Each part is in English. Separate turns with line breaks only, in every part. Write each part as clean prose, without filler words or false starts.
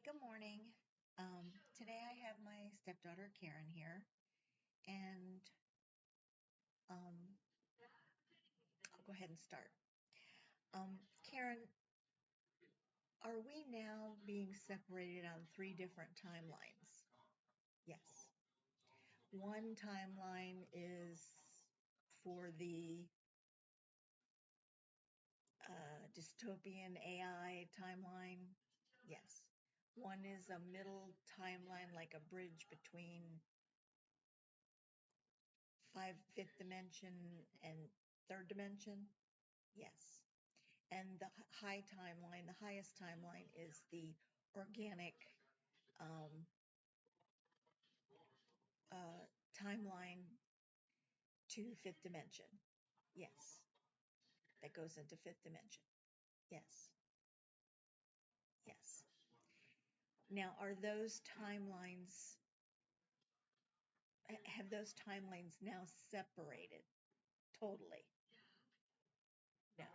Good morning. Today I have my stepdaughter Karen here, and um, I'll go ahead and start. Karen, are we now being separated on three different timelines? Yes. One timeline is for the dystopian AI timeline. Yes. One is a middle timeline, like a bridge between fifth dimension and third dimension. Yes. And the high timeline, the highest timeline is the organic um, uh, timeline to fifth dimension. Yes, that goes into fifth dimension. Yes, yes. Now, are those timelines, have those timelines now separated totally? No,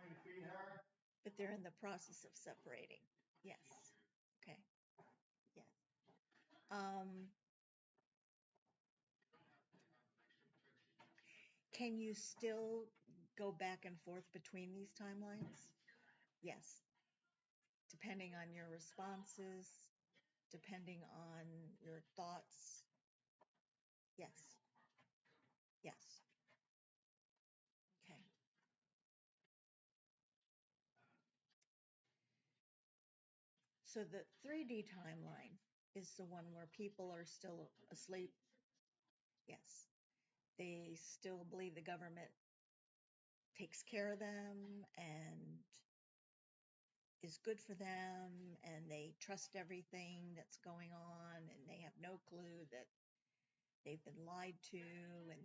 but they're in the process of separating. Yes. Okay. Yeah. Um, can you still go back and forth between these timelines? Yes, depending on your responses, depending on your thoughts. Yes, yes. Okay. So the 3D timeline is the one where people are still asleep. Yes. They still believe the government takes care of them and is good for them, and they trust everything that's going on, and they have no clue that they've been lied to, and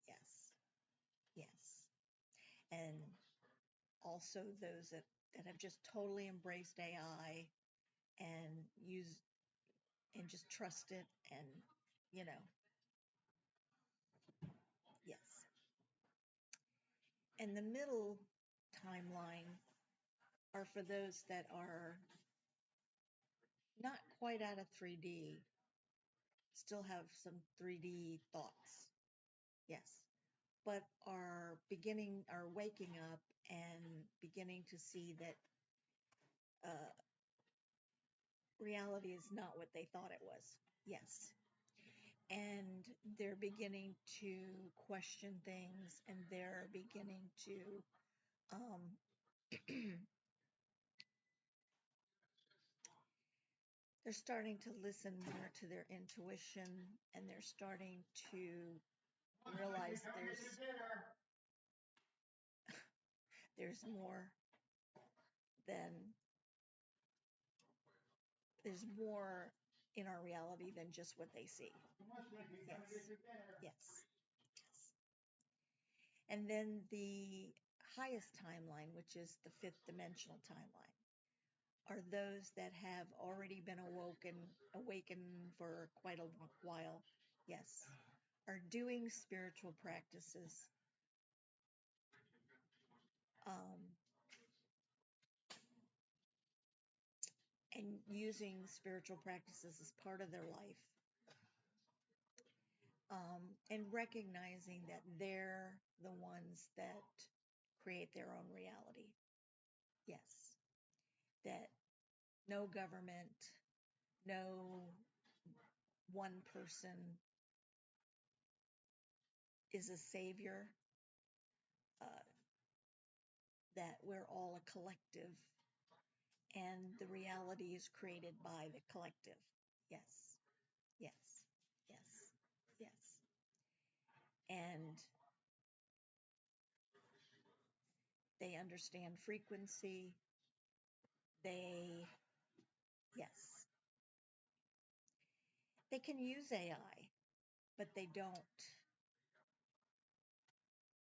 yes, yes. And also those that have just totally embraced AI and use and just trust it, and you know, yes. And the middle timeline are for those that are not quite out of 3D, still have some 3D thoughts, yes, but are waking up and beginning to see that uh, reality is not what they thought it was. Yes. And they're beginning to question things, and they're beginning to um, they're starting to listen more to their intuition, and they're starting to realize there's more than there's more in our reality than just what they see. Yes, yes, yes. And then the highest timeline, which is the fifth dimensional timeline, are those that have already been awakened for quite a while. Yes, are doing spiritual practices, um, and using spiritual practices as part of their life, and recognizing that they're the ones that create their own reality. Yes, that no government, no one person is a savior, uh, that we're all a collective, and the reality is created by the collective. Yes, yes, yes, yes. And they understand frequency. They, yes, they can use AI, but they don't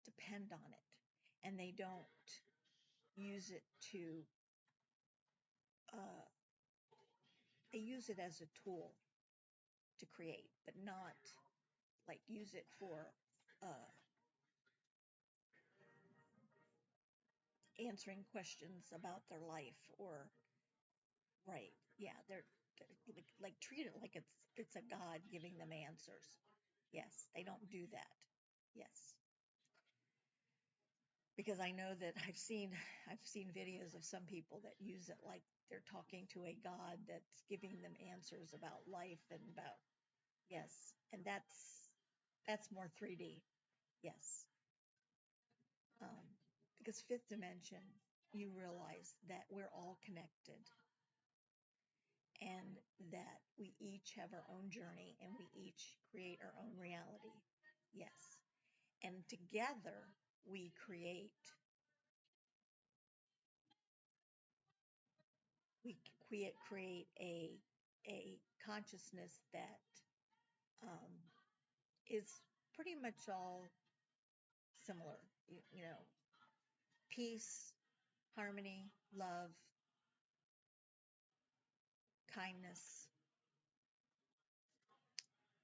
depend on it. And they don't use it to, uh, they use it as a tool to create, but not like use it for uh, answering questions about their life or, right. Yeah, like treat it like it's a God giving them answers. Yes, they don't do that. Yes, because I know that I've seen videos of some people that use it like they're talking to a God that's giving them answers about life and about yes, and that's more 3D. Yes, um, because fifth dimension, you realize that we're all connected and that we each have our own journey and we each create our own reality. Yes, and together we create a consciousness that um, is pretty much all similar. You know, peace, harmony, love, kindness,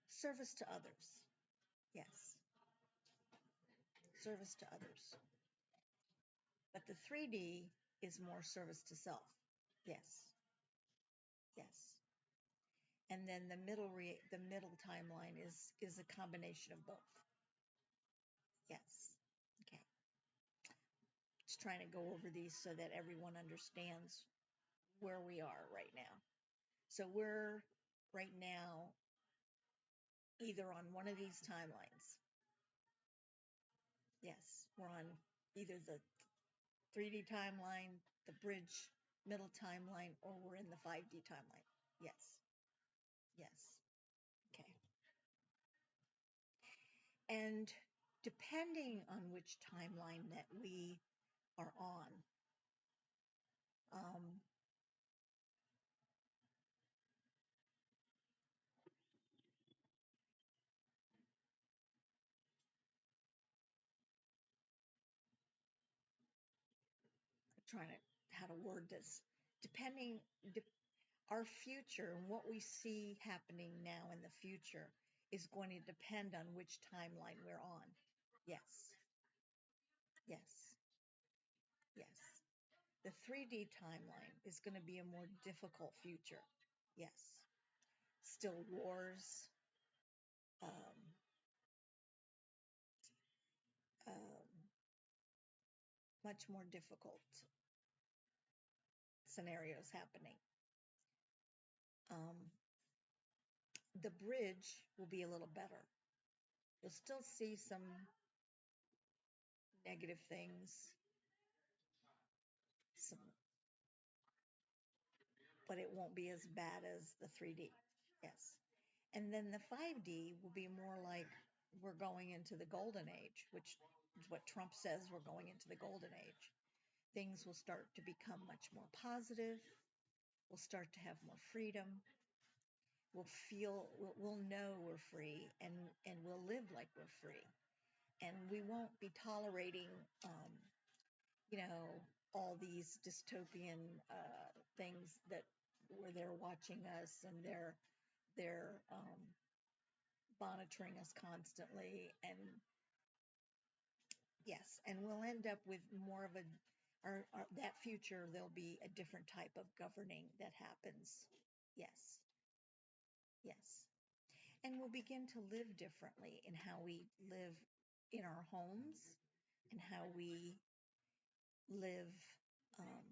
service to others. Yes, service to others. But the 3D is more service to self. Yes, yes. And then the middle timeline is a combination of both. Yes. Okay. Just trying to go over these so that everyone understands where we are right now. So we're right now either on one of these timelines. Yes, we're on either the 3D timeline, the bridge middle timeline, or we're in the 5D timeline. Yes, yes. Okay. And depending on which timeline that we are on, um, trying to how to word this, depending de- our future and what we see happening now in the future is going to depend on which timeline we're on. Yes, yes, yes. The 3D timeline is going to be a more difficult future. Yes, still wars, um, um, much more difficult scenarios happening. Um, the bridge will be a little better. You'll still see some negative things, some, but it won't be as bad as the 3D. Yes. And then the 5D will be more like we're going into the golden age, which is what Trump says we're going into the golden age. Things will start to become much more positive. We'll start to have more freedom. We'll know we're free and we'll live like we're free. And we won't be tolerating, you know, all these dystopian things that where they're watching us and they're monitoring us constantly. And yes, and we'll end up with more of that future. There'll be a different type of governing that happens. Yes, yes, and we'll begin to live differently in how we live in our homes and how we live um,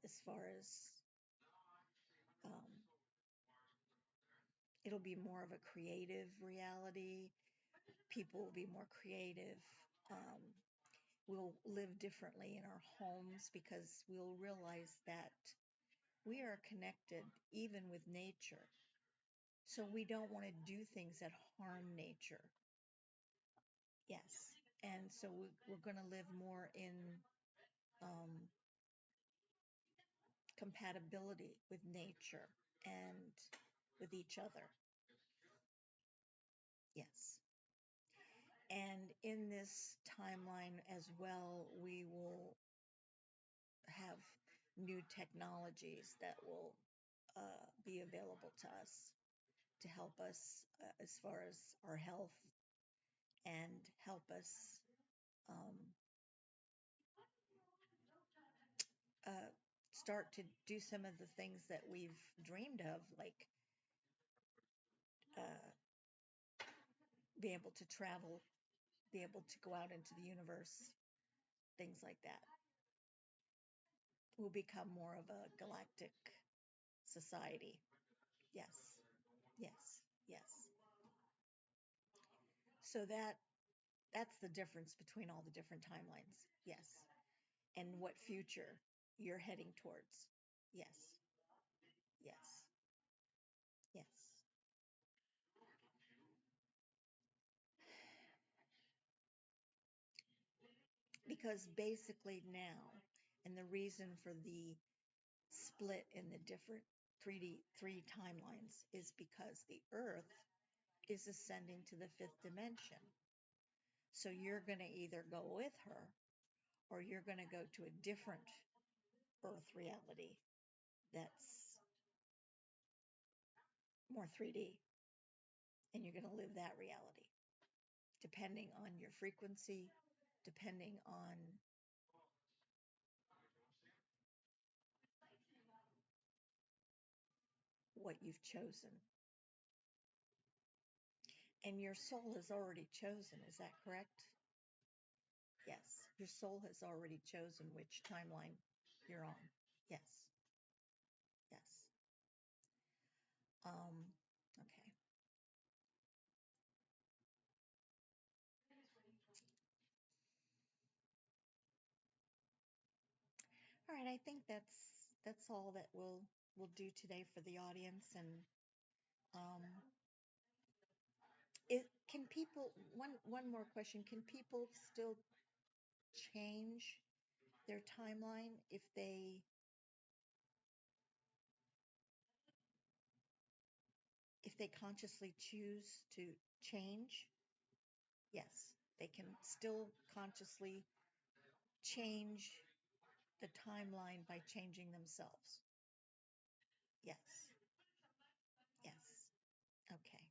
as far as um, it'll be more of a creative reality. People will be more creative. Um, we'll live differently in our homes because we'll realize that we are connected even with nature. So we don't want to do things that harm nature. Yes. And so we're going to live more in um, compatibility with nature and with each other. Yes. And in this timeline as well, we will have new technologies that will be available to us to help us as far as our health and help us um, start to do some of the things that we've dreamed of, like uh, be able to travel, be able to go out into the universe, things like that. We'll become more of a galactic society. Yes, yes, yes. So that's the difference between all the different timelines. Yes. And what future you're heading towards. Yes. Yes. Yes. Because basically now, and the reason for the split in the different 3 timelines is because the Earth is ascending to the fifth dimension. So you're going to either go with her or you're going to go to a different Earth reality that's more 3D, and you're going to live that reality depending on your frequency, depending on what you've chosen. And your soul has already chosen, is that correct? Yes, your soul has already chosen which timeline you're on. Yes, yes. Okay. All right, I think that's all that we'll do today for the audience. And um, can people, one more question, can people still change their timeline if they consciously choose to change? Yes, they can still consciously change the timeline by changing themselves. Yes, yes. Okay.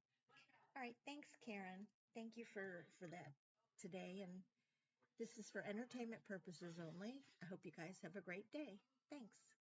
All right. Thanks, Karen. Thank you for that today. And this is for entertainment purposes only. I hope you guys have a great day. Thanks.